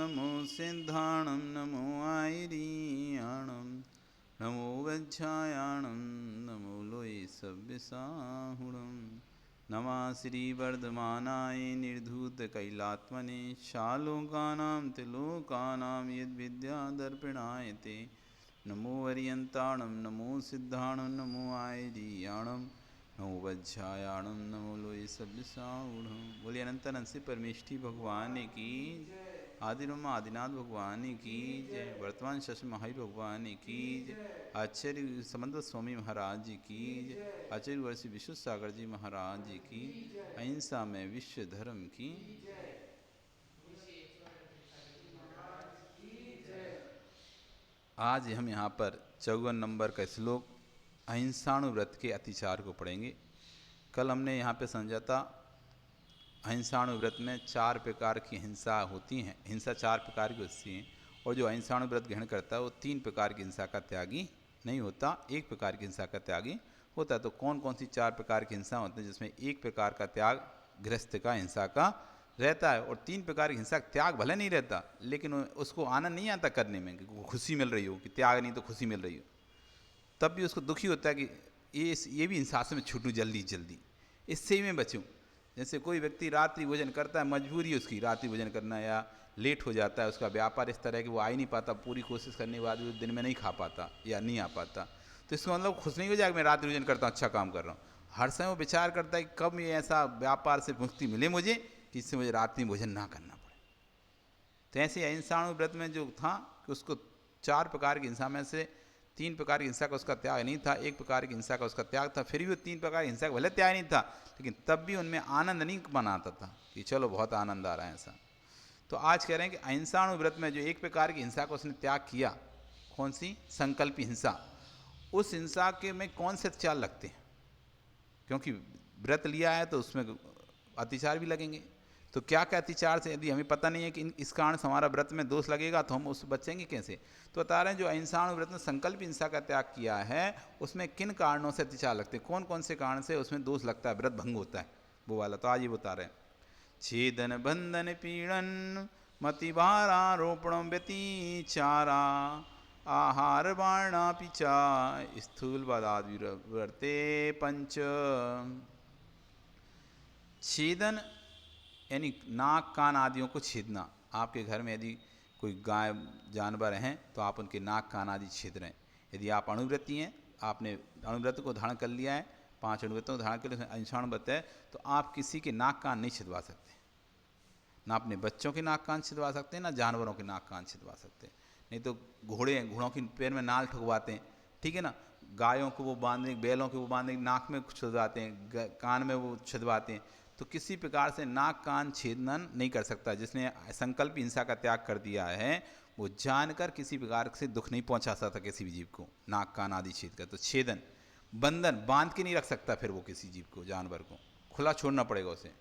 नमो सिद्धाणं नमो आयरीयाणं नमो वज्झायाणं नमो लोये सव्यसाहुणं नमः श्रीवर्धमानाय निर्धूतकैलात्मने शालोकानां त्रिलोकानां यद्विद्यादर्पणाय ते नमो अर्यन्ताणं नमो सिद्धाणं नमो आयरीयाणं नमो वज्झायाणं नमो लोये सव्यसाहुणं। बोलिए अनंत अनंत परमेष्ठी भगवान की, आदिब्रह्म आदिनाथ भगवान की जय, वर्तमान शश महावीर भगवान की जय, आचार्य समन्त स्वामी महाराज जी की जय, आचार्य वर्षी विश्व सागर जी महाराज जी की, अहिंसा में विश्व धर्म की। आज हम यहाँ पर 54 नंबर का श्लोक अहिंसाणु व्रत के अतिचार को पढ़ेंगे। कल हमने यहाँ पे समझा था अहिंसाणु व्रत में 4 प्रकार की हिंसा होती हैं, हिंसा 4 प्रकार की होती हैं, और जो अहिंसाणु व्रत ग्रहण करता है वो 3 प्रकार की हिंसा का त्यागी नहीं होता, 1 प्रकार की हिंसा का त्यागी होता है। तो कौन कौन सी 4 प्रकार की हिंसा होती है जिसमें 1 प्रकार का त्याग गृहस्थ का हिंसा का रहता है, और 3 प्रकार की हिंसा का त्याग भले नहीं रहता लेकिन उसको आनंद नहीं आता करने में कि खुशी मिल रही हो, कि त्याग नहीं तो खुशी मिल रही हो, तब भी उसको दुखी होता है कि ये भी हिंसा से मैं छूटूँ जल्दी जल्दी, इससे ही मैं बचूँ। जैसे कोई व्यक्ति रात्रि भोजन करता है, मजबूरी है उसकी रात्रि भोजन करना, या लेट हो जाता है, उसका व्यापार इस तरह है कि वो आ ही नहीं पाता, पूरी कोशिश करने के बाद भी दिन में नहीं खा पाता या नहीं आ पाता, तो इसका मतलब खुश नहीं हो जाएगा मैं रात्रि भोजन करता हूँ, अच्छा काम कर रहा हूँ। हर समय वो विचार करता है कि कब ये ऐसा व्यापार से मुक्ति मिले मुझे कि इससे मुझे रात्रि भोजन ना करना पड़े। तो ऐसे अहिंसाणु व्रत में जो था कि उसको 4 प्रकार की हिंसा में से 3 प्रकार की हिंसा का उसका त्याग नहीं था, 1 प्रकार की हिंसा का उसका त्याग था, फिर भी वो 3 प्रकार की हिंसा का भले त्याग नहीं था लेकिन तब भी उनमें आनंद नहीं मनाता था कि चलो बहुत आनंद आ रहा है ऐसा। तो आज कह रहे हैं कि अहिंसाणु व्रत में जो 1 प्रकार की हिंसा का उसने त्याग किया, कौन सी? संकल्पी हिंसा। उस हिंसा के में कौन से अत्याचार लगते हैं, क्योंकि व्रत लिया है तो उसमें अतिचार भी लगेंगे। तो क्या क्या अतिचार से यदि हमें पता नहीं है कि इस कारण से हमारा व्रत में दोष लगेगा तो हम उससे बचेंगे कैसे? तो बता रहे हैं जो अहिंसाणु व्रत में संकल्प हिंसा का त्याग किया है उसमें किन कारणों से अतिचार लगते हैं, कौन कौन से कारण से उसमें दोष लगता है, व्रत भंग होता है, वो वाला। तो आज ये बता रहे हैं। छेदन बंधन पीड़न मतिभारारोपण व्यतिचारा आहार बाणा पिचा स्थूल बदादि व्रते पंच। छेदन यानी नाक कान आदियों को छेदना। आपके घर में यदि कोई गाय जानवर हैं तो आप उनके नाक कान आदि छेद रहे हैं। यदि आप अणुव्रती हैं, आपने अणुव्रत को धारण कर लिया है, 5 अणुव्रतों को धारण कर लिया, अहिंसाणु व्रत है, तो आप किसी के नाक कान नहीं छिदवा सकते, ना अपने बच्चों के नाक कान छिदवा सकते हैं, ना जानवरों के नाक कान छिदवा सकते। नहीं तो घोड़ों के पैर में नाल ठुकवाते हैं, ठीक है ना, गायों को वो बांधने, बैलों को वो बांधने नाक में छिदवाते हैं, कान में वो छिदवाते हैं। तो किसी प्रकार से नाक कान छेदन नहीं कर सकता। जिसने संकल्प हिंसा का त्याग कर दिया है वो जानकर किसी प्रकार से दुख नहीं पहुंचा सकता किसी भी जीव को, नाक कान आदि छेद कर। तो छेदन, बंधन, बांध के नहीं रख सकता फिर वो किसी जीव को, जानवर को खुला छोड़ना पड़ेगा उसे।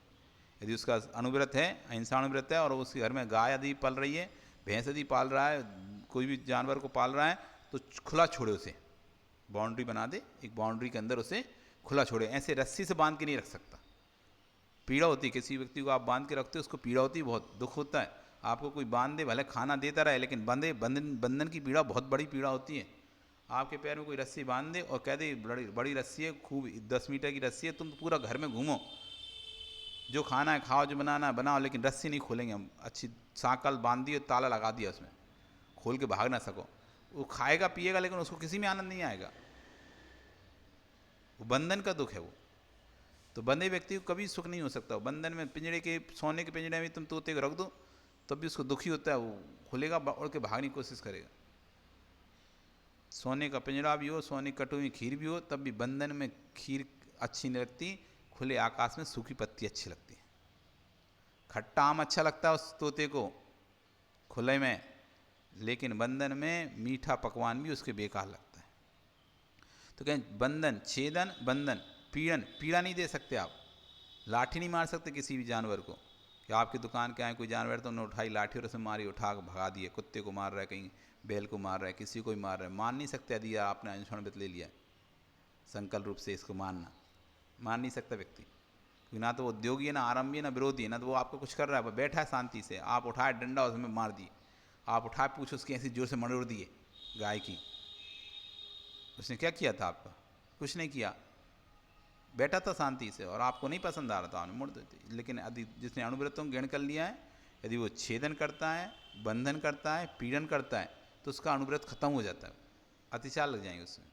यदि उसका अनुव्रत है, अहिंसाणुव्रत है, और उसके घर में गाय आदि पल रही है, भैंस आदि पाल रहा है, कोई भी जानवर को पाल रहा है, तो खुला छोड़े उसे, बाउंड्री बना दे, एक बाउंड्री के अंदर उसे खुला छोड़े। ऐसे रस्सी से बांध के नहीं रख सकता, पीड़ा होती है। किसी व्यक्ति को आप बांध के रखते हो उसको पीड़ा होती है, बहुत दुख होता है। आपको कोई बांध दे, भले खाना देता रहे, लेकिन बंधन की पीड़ा बहुत बड़ी पीड़ा होती है। आपके पैर में कोई रस्सी बांध दे और कह दे बड़ी बड़ी रस्सी है, खूब 10 मीटर की रस्सी है, तुम पूरा घर में घूमो, जो खाना है खाओ, जो बनाना है बनाओ, लेकिन रस्सी नहीं खोलेंगे हम। अच्छी सांकल बांध दी और ताला लगा दिया उसमें, खोल के भाग ना सको। वो खाएगा पिएगा लेकिन उसको किसी में आनंद नहीं आएगा, वो बंधन का दुख है वो। तो बंधे व्यक्ति को कभी सुख नहीं हो सकता। बंधन में पिंजड़े के, सोने के पिंजड़े में तुम तोते को रख दो तब भी उसको दुखी होता है, वो खुलेगा उड़ के भागने की कोशिश करेगा। सोने का पिंजड़ा भी हो, सोने की कटोरी में खीर भी हो, तब भी बंधन में खीर अच्छी नहीं लगती, खुले आकाश में सूखी पत्ती अच्छी लगती है। खट्टा आम अच्छा लगता है उस तोते को खुले में, लेकिन बंधन में मीठा पकवान भी उसके बेकार लगता है। तो कहें बंधन, छेदन, बंधन, पीड़न, पीड़ा नहीं दे सकते आप, लाठी नहीं मार सकते किसी भी जानवर को, कि आपकी दुकान के आए कोई जानवर तो उन्होंने उठाई लाठी और उसे मारी, उठा भगा दिए, कुत्ते को मार रहा है, कहीं बैल को मार रहा है, किसी को भी मार रहा है, मार नहीं सकते। यदि आपने अहिंसाणु व्रत ले लिया संकल्प रूप से, इसको मार नहीं सकता व्यक्ति, क्योंकि ना तो वो उद्योगी है, ना आरंभी है, ना विरोधी है, ना तो वो आपको कुछ कर रहा है, वो बैठा है शांति से। आप उठाए डंडा उसमें मार दिए, आप उठाए पूछ उसकी ऐसी जोर से मरोड़ दिए गाय की, उसने क्या किया था आपका? कुछ नहीं किया, बैठा था शांति से और आपको नहीं पसंद आ रहा था, आपने मुड़ देते। लेकिन यदि जिसने अणुव्रतों को ग्रहण कर लिया है, यदि वो छेदन करता है, बंधन करता है, पीड़न करता है, तो उसका अणुव्रत खत्म हो जाता है, अतिचार लग जाएंगे उसमें।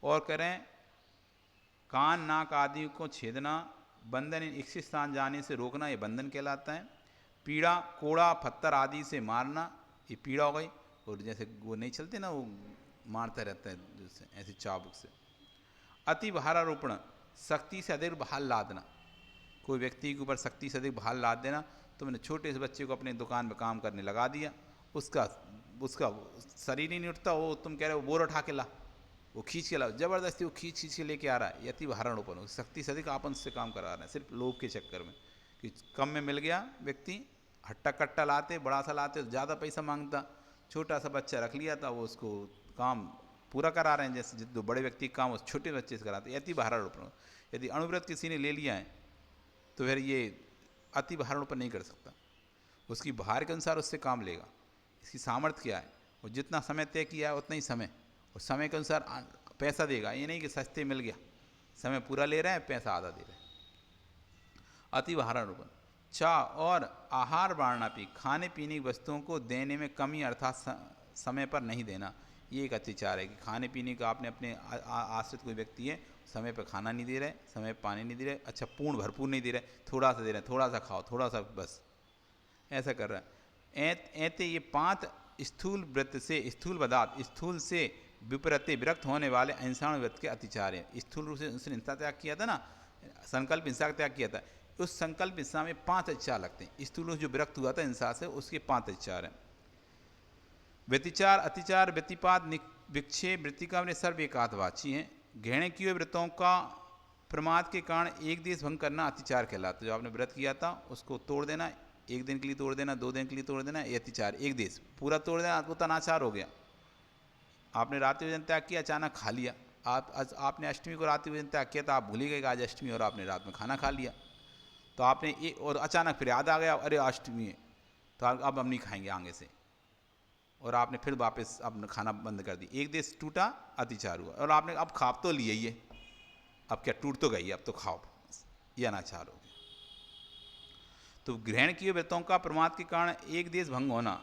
और करें कान नाक आदि को छेदना, बंधन इन इच्छित स्थान जाने से रोकना, ये बंधन कहलाता है। पीड़ा कोड़ा पत्थर आदि से मारना, ये पीड़ा हो गई। और जैसे वो नहीं चलते ना, वो मारता रहता है जैसे ऐसे चाबुक से। अति भारारोपण, सख्ती से अधिक भार लादना, कोई व्यक्ति के ऊपर सख्ती से अधिक भार लाद देना। तो मैंने छोटे से बच्चे को अपने दुकान में काम करने लगा दिया, उसका शरीर ही नहीं उठता, वो तुम कह रहे हो बोर उठा के ला, वो खींच के ला, जबरदस्ती वो खींच के लेके आ रहा है, यति भारारोपण, सख्ती से अधिक आप उससे काम करा रहे हैं सिर्फ लोभ के चक्कर में कि कम में मिल गया। व्यक्ति हट्टा कट्टा लाते, बड़ा सा लाते तो ज़्यादा पैसा मांगता, छोटा सा बच्चा रख लिया था, वो उसको काम पूरा करा रहे हैं, जैसे जो बड़े व्यक्ति काम उस छोटे बच्चे से कराते, यति भारारोपण। यदि अणुव्रत किसी ने ले लिया है तो फिर ये अति भारारोपण नहीं कर सकता, उसकी भार के अनुसार उससे काम लेगा। इसकी सामर्थ्य क्या है, वो जितना समय तय किया है उतना ही समय, और समय के अनुसार पैसा देगा। ये नहीं कि सस्ते मिल गया, समय पूरा ले रहे हैं, पैसा आधा दे रहे हैं। अति भारारोपण। और आहार वारणापी, खाने पीने की वस्तुओं को देने में कमी अर्थात समय पर नहीं देना, ये एक अत्याचार है कि खाने पीने का आपने अपने आश्रित कोई व्यक्ति है, समय पर खाना नहीं दे रहे, समय पर पानी नहीं दे रहे, अच्छा पूर्ण भरपूर नहीं दे रहे, थोड़ा सा दे रहे हैं, थोड़ा सा खाओ, थोड़ा सा बस, ऐसा कर रहा है। ऐते ये 5 स्थूल व्रत से, स्थूल पदार्थ, स्थूल से विपरीत विरक्त होने वाले अहिंसा व्रत के अतिचार है। स्थूल रूप से उसने हिंसा त्याग किया था ना, संकल्प हिंसा का त्याग किया था, उस संकल्प हिंसा में 5 अतिचार लगते हैं। स्थूल रूप जो विरक्त हुआ था हिंसा से, उसके 5 अतिचार हैं। व्यतिचार, अतिचार, व्यतिपात, विक्षेप, वृत्तिका में सर्व एकातवाची हैं। घृण्य किए व्रतों का प्रमाद के कारण एक देश भंग करना अतिचार कहलाता है। जो आपने व्रत किया था उसको तोड़ देना, 1 दिन के लिए तोड़ देना, 2 दिन के लिए तोड़ देना, ये अतिचार। 1 देश पूरा तोड़ देना, वो अनाचार हो गया। आपने रात्रि भोजन त्याग किया, अचानक खा लिया, आपने अष्टमी को रात्रि भोजन त्याग किया था, आप भूल ही गए कि आज अष्टमी, और आपने रात में खाना खा लिया, तो आपने और अचानक फिर याद आ गया अरे अष्टमी है, तो अब हम नहीं खाएंगे आगे से, और आपने फिर वापस अपना खाना बंद कर दी। 1 देश टूटा, अतिचार हुआ। और आपने अब खा तो लिए ये, अब क्या टूट तो गई, अब तो खाओ, ये अनाचार हो गया। तो ग्रहण किए व्रतों का प्रमाद के कारण एक देश भंग होना,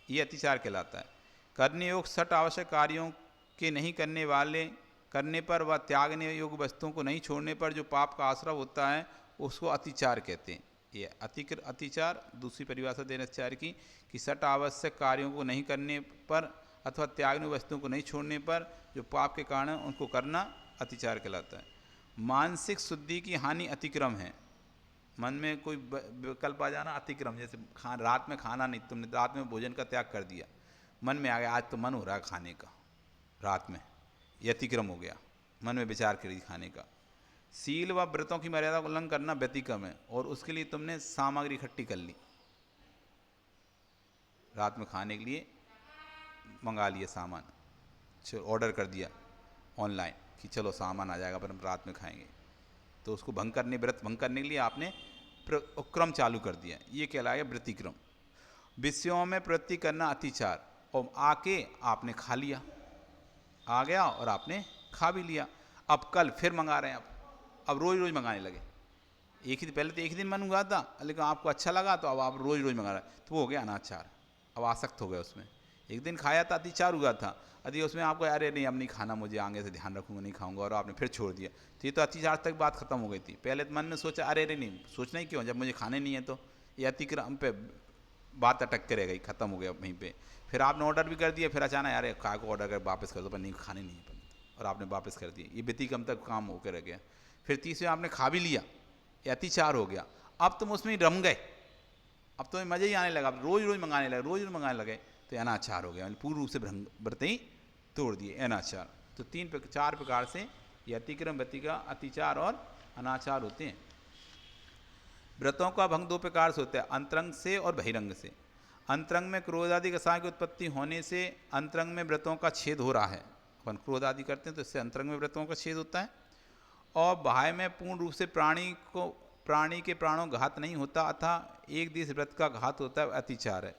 ये अतिचार कहलाता है। करने योग 6 आवश्यक कार्यों के नहीं करने पर व त्यागने योग वस्तुओं को नहीं छोड़ने पर जो पाप का आश्रय होता है उसको अतिचार कहते हैं। ये अतिचार दूसरी परिभाषा देना अतिचार की कि 6 आवश्यक कार्यों को नहीं करने पर अथवा त्यागने वस्तुओं को नहीं छोड़ने पर जो पाप के कारण उनको करना अतिचार कहलाता है। मानसिक शुद्धि की हानि अतिक्रम है, मन में कोई विकल्प आ जाना अतिक्रम, जैसे रात में खाना नहीं, तुमने रात में भोजन का त्याग कर दिया, मन में आ गया आज तो मन हो रहा है खाने का रात में, ये अतिक्रम हो गया, मन में विचार करी खाने का। सील व व्रतों की मर्यादा को उल्लंघन करना व्यतिक्रम है, और उसके लिए तुमने सामग्री इकट्ठी कर ली, रात में खाने के लिए मंगा लिया सामान, ऑर्डर कर दिया ऑनलाइन कि चलो सामान आ जाएगा पर हम रात में खाएंगे, तो उसको व्रत भंग करने के लिए आपने क्रम चालू कर दिया, ये कहलाएगा व्यतिक्रम। विषयों में प्रवृत्ति करना अतिचार, और आके आपने खा लिया, आ गया और आपने खा भी लिया, अब कल फिर मंगा रहे हैं, अब रोज़ रोज़ मंगाने लगे। पहले तो एक ही दिन मन हुआ था, लेकिन आपको अच्छा लगा तो अब आप रोज़ रोज़ मंगा रहे हैं, तो वो हो गया अनाचार, अब आसक्त हो गए उसमें। एक दिन खाया था, अतिचार हुआ था, यदि उसमें आपको अरे नहीं अब नहीं खाना, मुझे आगे से ध्यान रखूँगा, नहीं खाऊंगा, और आपने फिर छोड़ दिया, तो ये तो अतिचार तक बात खत्म हो गई थी। पहले तो मन में सोचा अरे नहीं, सोचना ही क्यों, जब मुझे खाने नहीं है, तो ये अतिक्रम पे बात अटक के रह गई, खत्म हो गया वहीं पे। फिर आपने ऑर्डर भी कर दिया, फिर अचानक यार काय को ऑर्डर कर वापस कर दो, पर नहीं खाने नहीं है, और आपने वापस कर दिया, ये व्यतिक्रम तक काम होकर रह गया। फिर तीसरे आपने खा भी लिया, ये अतिचार हो गया, अब तुम उसमें ही रम गए, अब तुम्हें मज़ा ही आने लगा, अब रोज़ रोज़ मंगाने लगे, रोज़ रोज़ मंगाने लगे, तो अनाचार हो गया, पूर्ण रूप से व्रत ही तोड़ दिए, अनाचार। तो 4 प्रकार से ये अतिक्रम, व्यतिका, अतिचार और अनाचार होते हैं। व्रतों का भंग 2 प्रकार से होता है, अंतरंग से और बहिरंग से। अंतरंग में क्रोध आदि कसाय की उत्पत्ति होने से अंतरंग में व्रतों का छेद हो रहा है, अपन क्रोध आदि करते हैं तो इससे अंतरंग में व्रतों का छेद होता है, और बाह्य में पूर्ण रूप से प्राणी के प्राणों घात नहीं होता, अतः एक दिवस व्रत का घात होता है, अतिचार है।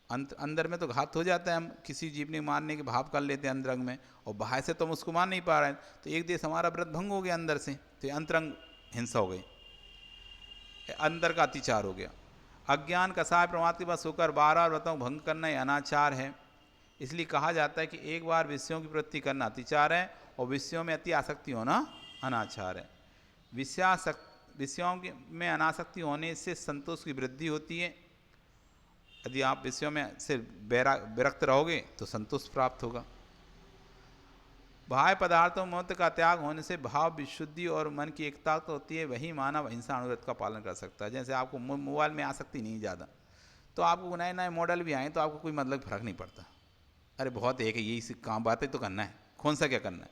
अंदर में तो घात हो जाता है, हम किसी जीव ने मारने के भाव कर लेते हैं अंतरंग में, और बाहर से तो हम उसको मार नहीं पा रहे हैं, तो एक देश हमारा व्रत भंग हो गया अंदर से, तो ये अंतरंग हिंसा हो गई, अंदर का अतिचार हो गया। अज्ञान कसाय प्रमाद के पास होकर 12 व्रतों को भंग करना ये अनाचार है। इसलिए कहा जाता है कि एक बार विषयों की प्रवृत्ति करना अतिचार है, और विषयों में अति आसक्ति होना अनाचार है। विषयों में अनासक्ति होने से संतोष की वृद्धि होती है। यदि आप विषयों में से विरक्त रहोगे तो संतोष प्राप्त होगा। बाह्य पदार्थों मौत का त्याग होने से भाव विशुद्धि और मन की एकता तो होती है, वही मानव अहिंसा अनुव्रत का पालन कर सकता है। जैसे आपको मोबाइल में आसक्ति नहीं ज़्यादा, तो आपको नए नए मॉडल भी आए तो आपको कोई मतलब फर्क नहीं पड़ता, अरे बहुत एक है, यही काम बातें तो करना है, कौन सा क्या करना है,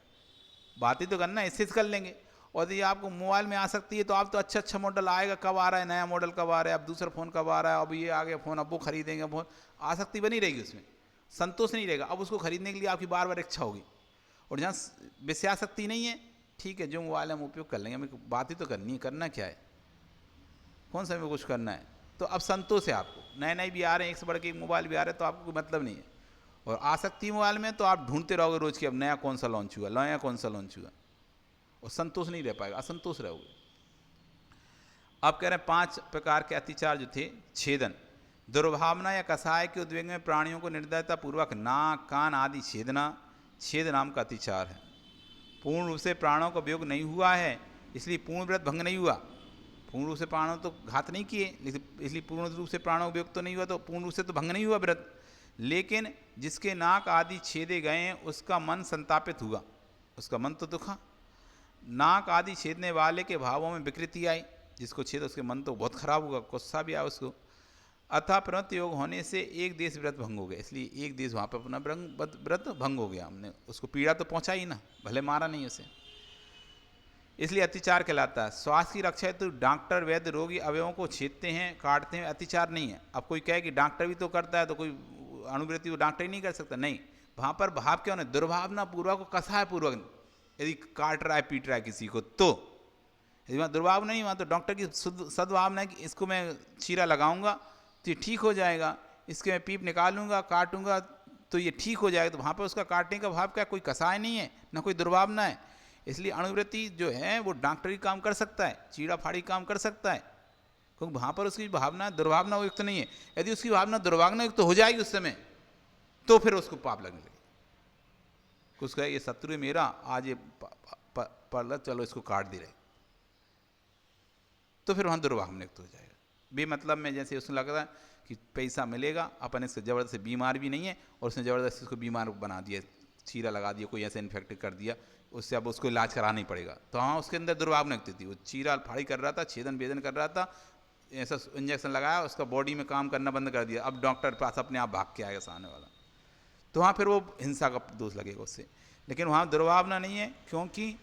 बातें तो करना है, इससे कर लेंगे। और यदि आपको मोबाइल में आ सकती है तो आप तो अच्छा मॉडल आएगा, कब आ रहा है नया मॉडल, कब आ रहा है, अब दूसरा फ़ोन कब आ रहा है, अब ये आ गया फ़ोन, अब वो खरीदेंगे फ़ोन, आसक्ति बनी रहेगी, उसमें संतोष नहीं रहेगा। अब उसको खरीदने के लिए आपकी बार बार इच्छा होगी। और जहाँ विषयासक्ति नहीं है, ठीक है, जो मोबाइल हम उपयोग कर लेंगे, हमें बातें तो करनी है, करना क्या है, कौन सा हमें कुछ करना है, तो अब संतोष है आपको। नए नए भी आ रहे हैं, एक से बढ़ के एक मोबाइल भी आ रहे हैं, तो आपको कोई मतलब नहीं है। और आसक्ति मोबाइल में तो आप ढूंढते रहोगे रोज़ कि अब नया कौन सा लॉन्च हुआ, नया कौन सा लॉन्च हुआ, और संतोष नहीं रह पाएगा, असंतोष रहोगे। अब कह रहे हैं 5 प्रकार के अतिचार जो थे। छेदन, दुर्भावना या कसाय के उद्वेग में प्राणियों को निर्दयता पूर्वक नाक कान आदि छेदना, छेद नाम का अतिचार है। पूर्ण रूप से प्राणों का उपयोग नहीं हुआ है, इसलिए पूर्ण व्रत भंग नहीं हुआ। पूर्ण रूप से प्राणों तो घात नहीं किए, इसलिए पूर्ण रूप से प्राणों का उपयोग तो नहीं हुआ, तो पूर्ण रूप से तो भंग नहीं हुआ व्रत। लेकिन जिसके नाक आदि छेदे गए हैं उसका मन संतापित हुआ, उसका मन तो दुखा। नाक आदि छेदने वाले के भावों में विकृति आई, जिसको छेद उसके मन तो बहुत खराब होगा, गुस्सा भी आया उसको। अतः प्रवृत्ति योग होने से एक देश व्रत भंग हो गया, इसलिए एक देश वहाँ पर अपना व्रत भंग हो गया। हमने उसको पीड़ा तो पहुँचा ही ना, भले मारा नहीं उसे, इसलिए अतिचार कहलाता है। स्वास्थ्य की रक्षा है तो डॉक्टर वैद्य रोगी अवयवों को छेदते हैं, काटते हैं, अतिचार नहीं है। अब कोई कहे कि डॉक्टर भी तो करता है, तो कोई अनुवृत्ति वो डॉक्टर ही नहीं कर सकता, नहीं। वहाँ पर भाव क्यों नहीं, दुर्भावना पूर्वक, कसाय पूर्वक यदि काट रहा है पीट रहा है किसी को, तो यदि वहाँ दुर्भावना नहीं, वहाँ तो डॉक्टर की सद्भावना है कि इसको मैं चीरा लगाऊंगा तो ये ठीक हो जाएगा, इसके मैं पीप निकालूंगा काटूंगा तो ये ठीक हो जाएगा। तो वहाँ पर उसका काटने का भाव क्या, कोई कसाय नहीं है, ना कोई दुर्भावना है। इसलिए अणुवृत्ति जो है वो डॉक्टरी काम कर सकता है, चीड़ा फाड़ी काम कर सकता है, क्योंकि वहाँ पर उसकी भावना दुर्भावना युक्त नहीं है। यदि उसकी भावना दुर्भावना युक्त हो जाएगी उस समय, तो फिर उसको पाप लगने लगे। कुछ कहे ये शत्रु है मेरा, आज ये पड़ला, चलो इसको काट दे रहे, तो फिर वहाँ दुर्भावना युक्त हो जाएगा। बेमतलब में जैसे उसने लगता है कि पैसा मिलेगा, अपन इससे ज़बरदस्ती बीमार भी नहीं है, और उसने ज़बरदस्ती उसको बीमार बना दिया, चीरा लगा दिया, कोई ऐसे इन्फेक्ट कर दिया, उससे अब उसको इलाज कराना ही पड़ेगा। तो हाँ, उसके अंदर दुर्भावना युक्त थी, वो चीरा फाड़ी कर रहा था, छेदन वेदन कर रहा था, ऐसा इंजेक्शन लगाया, उसका बॉडी में काम करना बंद कर दिया, अब डॉक्टर पास अपने आप भाग के आएगा सामने वाला, तो वहाँ फिर वो हिंसा का दोष लगेगा उससे। लेकिन वहाँ दुर्भावना नहीं है, क्योंकि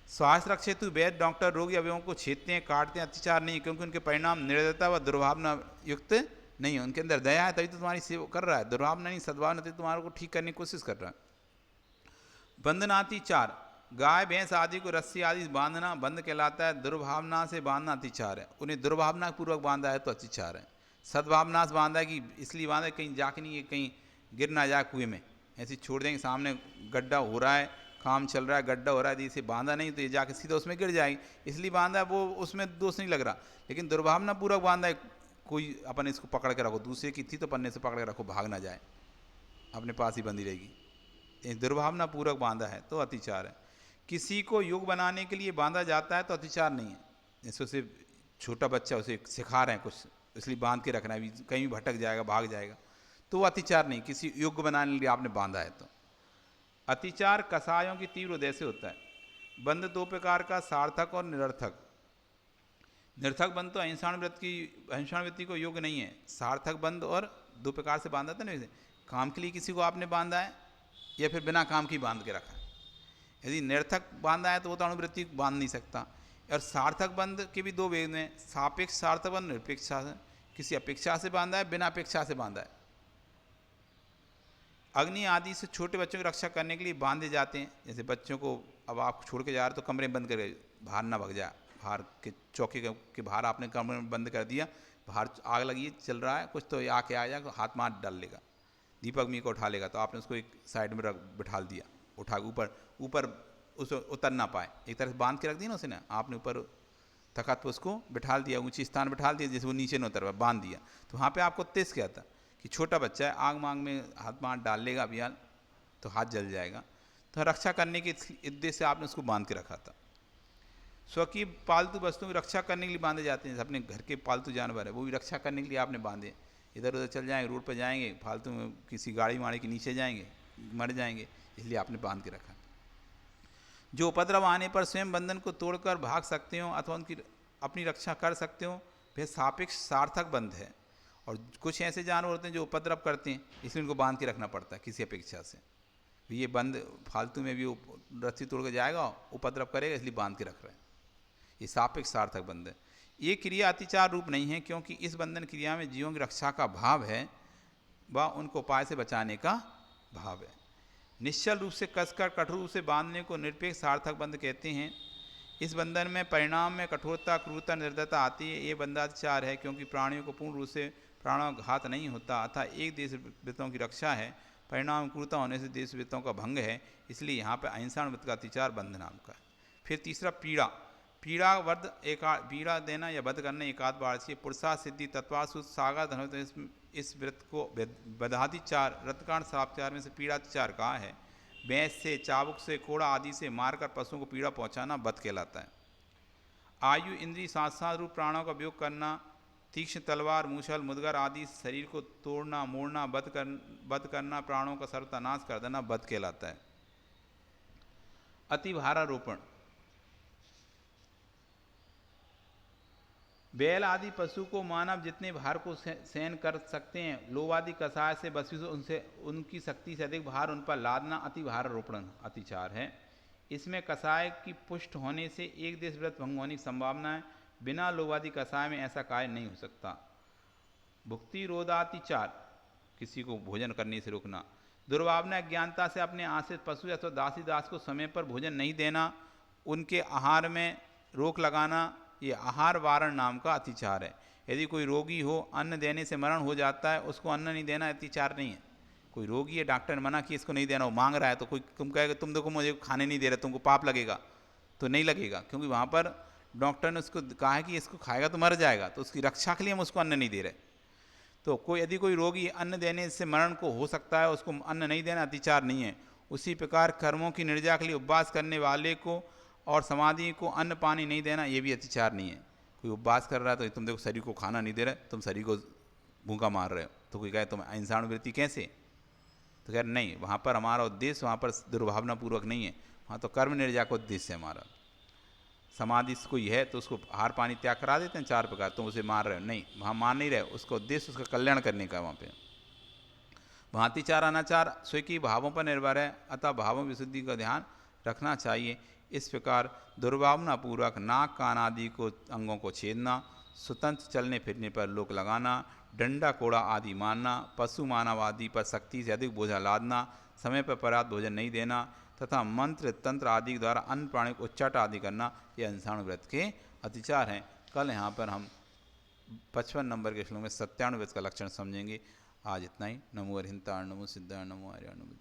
स्वास्थ्य रक्षा हेतु वैद्य डॉक्टर रोगी अवयवों को छेदते हैं, काटते हैं, अत्याचार नहीं, क्योंकि उनके परिणाम निर्दयता व दुर्भावना युक्त नहीं है। उनके अंदर दया है तभी तो तुम्हारी सेवा कर रहा है, दुर्भावना नहीं, सद्भावना तभी तुम्हारे को ठीक करने की कोशिश कर रहा है। बंधनातिचार, गाय भैंस आदि को रस्सी आदि बांधना बंद कहलाता है। दुर्भावना से बांधना अतिचार है, उन्हें दुर्भावना पूर्वक बांधा है तो अतिचार है। सद्भावना से बांधा है कि इसलिए बांधा कहीं जाके नहीं, कहीं गिर ना जाए कुएं में, ऐसे छोड़ देंगे, सामने गड्ढा हो रहा है, काम चल रहा है, गड्ढा हो रहा है, इसे बांधा नहीं तो ये जाके सीधा उसमें गिर जाएगी, इसलिए बांधा है, वो उसमें दोष नहीं लग रहा। लेकिन दुर्भावना पूर्वक बांधा है, कोई अपन इसको पकड़ के रखो, दूसरे की थी तो पन्ने से पकड़ के रखो, भाग ना जाए, अपने पास ही बंधी रहेगी, दुर्भावना पूर्वक बांधा है तो अतिचार है। किसी को योग बनाने के लिए बांधा जाता है तो अतिचार नहीं है, जैसे उसे छोटा बच्चा उसे सिखा रहे हैं कुछ, इसलिए बांध के रखना है, कहीं भी भटक जाएगा भाग जाएगा, तो वो अतिचार नहीं, किसी योग बनाने के लिए आपने बांधा है तो। अतिचार कसायों की तीव्र उदय से होता है। बंध 2 प्रकार का, सार्थक और निरर्थक। निरर्थक बंध तो अहिंसावृत्ति को योग्य नहीं है। सार्थक बंध और 2 प्रकार से बांधा था ना, काम के लिए किसी को आपने बांधा है या फिर बिना काम की बांध के रखा है। यदि निरर्थक बांधा है तो वो तो अणुवृत्ति बांध नहीं सकता। और सार्थक बंध के भी 2 भेद हैं, सापेक्ष सार्थक बंध, निरपेक्ष सार्थक। किसी अपेक्षा से बांधा है, बिना अपेक्षा से बांधा है। अग्नि आदि से छोटे बच्चों की रक्षा करने के लिए बांधे जाते हैं, जैसे बच्चों को अब आप छोड़ के जा रहे हो तो कमरे में बंद करके बाहर ना बाहर के चौके के बाहर आपने कमरे में बंद कर दिया, बाहर आग लगी चल रहा है कुछ, तो आके आ जाएगा, हाथ में हाथ डाल लेगा, दीपक मी को उठा लेगा, तो आपने उसको एक साइड में रख बिठा दिया, उठा ऊपर उस उतर ना पाए, एक तरह से बांध के रख दिया ना उसने, आपने ऊपर तख्त पर उसको बिठा दिया, ऊंची स्थान बिठा दिया, जैसे वो नीचे न उतर पाए, बांध दिया। तो वहाँ पे आपको तेज क्या था कि छोटा बच्चा है, आग मांग में हाथ में हाथ डाल लेगा अभियान तो हाथ जल जाएगा, तो रक्षा करने के उद्देश्य से आपने उसको बांध के रखा था। स्वकीय पालतू वस्तुओं की रक्षा करने के लिए बांधे जाते हैं, अपने घर के पालतू जानवर है वो भी रक्षा करने के लिए आपने बांधे, इधर उधर चल जाएंगे, रोड पर जाएंगे, फालतू में किसी गाड़ी वाड़ी के नीचे जाएंगे, मर जाएंगे, इसलिए आपने बांध के रखा। जो उपद्रव आने पर स्वयं बंधन को तोड़कर भाग सकते हो अथवा उनकी अपनी रक्षा कर सकते हो, वह सापेक्ष सार्थक बंध है। और कुछ ऐसे जानवर होते हैं जो उपद्रव करते हैं, इसलिए उनको बांध के रखना पड़ता है किसी अपेक्षा से, ये बंद फालतू में भी रस्सी तोड़ के जाएगा, उपद्रव करेगा, इसलिए बांध के रख रहे हैं, ये सापेक्ष सार्थक बंध है। ये क्रिया अतिचार रूप नहीं है, क्योंकि इस बंधन क्रिया में जीवों की रक्षा का भाव है व उनको उपाय से बचाने का भाव है। निश्चल रूप से कसकर कठोर रूप से बांधने को निरपेक्ष सार्थक बंध कहते हैं। इस बंधन में परिणाम में कठोरता, क्रूरता, निर्दयता आती है, ये बंधाचार है, क्योंकि प्राणियों को पूर्ण रूप से प्राणों का घात नहीं होता, अतः एक देश वित्तों की रक्षा है, परिणाम क्रूरता होने से देश वित्तों का भंग है, इसलिए यहाँ पर अहिंसा व्रत का अतिचार बंध नाम का है। फिर तीसरा पीड़ा, पीड़ा देना या वध करना एकाध बार से पुरुषा सिद्धि तत्वासु सागर धन, तो इस व्रत को बधातिचार रतकांड सापचार में से पीड़ातिचार कहा है। भैंस से, चाबुक से, कोड़ा आदि से मारकर पशुओं को पीड़ा पहुंचाना वध कहलाता है। आयु, इंद्रिय, सांस रूप प्राणों का उपयोग करना, तीक्ष्ण तलवार, मूसल, मुदगर आदि शरीर को तोड़ना, मोड़ना, वध करना, प्राणों का सर्वथा नाश कर देना वध कहलाता है। अति भारारोपण, बैल आदि पशु को मानव जितने भार को सहन कर सकते हैं, लोवादि कषाय से बसी उनसे उनकी शक्ति से अधिक भार उन पर लादना अति भारारोपण अतिचार है। इसमें कषाय की पुष्ट होने से एक देश व्रत भंग होने की संभावना है, बिना लोवादि कषाय में ऐसा कार्य नहीं हो सकता। भुक्ति रोधातिचार, किसी को भोजन करने से रोकना। दुर्भावना, अज्ञानता से अपने आश्रित पशु अथवा दासी दास को समय पर भोजन नहीं देना, उनके आहार में रोक लगाना, ये आहार वारण नाम का अतिचार है। यदि कोई रोगी हो, अन्न देने से मरण हो जाता है, उसको अन्न नहीं देना अतिचार नहीं है। कोई रोगी है, डॉक्टर ने मना किया इसको नहीं देना, वो मांग रहा है, तो कोई तुम कहेगा तुम देखो मुझे खाने नहीं दे रहे, तुमको पाप लगेगा, तो नहीं लगेगा, क्योंकि वहाँ पर डॉक्टर ने उसको कहा है कि इसको खाएगा तो मर जाएगा, तो उसकी रक्षा के लिए हम उसको अन्न नहीं दे रहे। तो यदि कोई रोगी अन्न देने से मरण को हो सकता है, उसको अन्न नहीं देना अतिचार नहीं है। उसी प्रकार कर्मों की निर्जा के लिए उपवास करने वाले को और समाधि को अन्न पानी नहीं देना, ये भी अतिचार नहीं है। कोई उपवास कर रहा है तो तुम देखो शरीर को खाना नहीं दे रहे, तुम शरीर को भूखा मार रहे हो, तो कोई कहे तुम अहिंसानुवृत्ति कैसे, तो कह नहीं, वहाँ पर हमारा उद्देश्य वहाँ पर दुर्भावनापूर्वक नहीं है, वहाँ तो कर्म निर्जा का उद्देश्य है हमारा। समाधि कोई है तो उसको आहार पानी त्याग करा देते हैं 4 प्रकार, तुम उसे मार रहे हो, नहीं, वहाँ मार नहीं रहे, उसका उद्देश्य उसका कल्याण करने का। वहाँ पे भांतिचार अनाचार स्वकीय भावों पर निर्भर है, अतः भावों विशुद्धि का ध्यान रखना चाहिए। इस प्रकार दुर्भावना पूर्वक नाक कान आदि को अंगों को छेदना, स्वतंत्र चलने फिरने पर लोक लगाना, डंडा कोड़ा आदि मारना, पशु मानव आदि पर सख्ती से अधिक बोझा लादना, समय पर पर्याप्त भोजन नहीं देना तथा मंत्र तंत्र आदि द्वारा अन्य प्राणी को उच्चाट आदि करना, ये अहिंसानुव्रत के अतिचार हैं। कल यहाँ पर हम 55 नंबर के श्लोक में सत्यानुव्रत का लक्षण समझेंगे। आज इतना ही। नमो अरिहंताय, नमो सिद्धाय, नमो आर्याय, नमो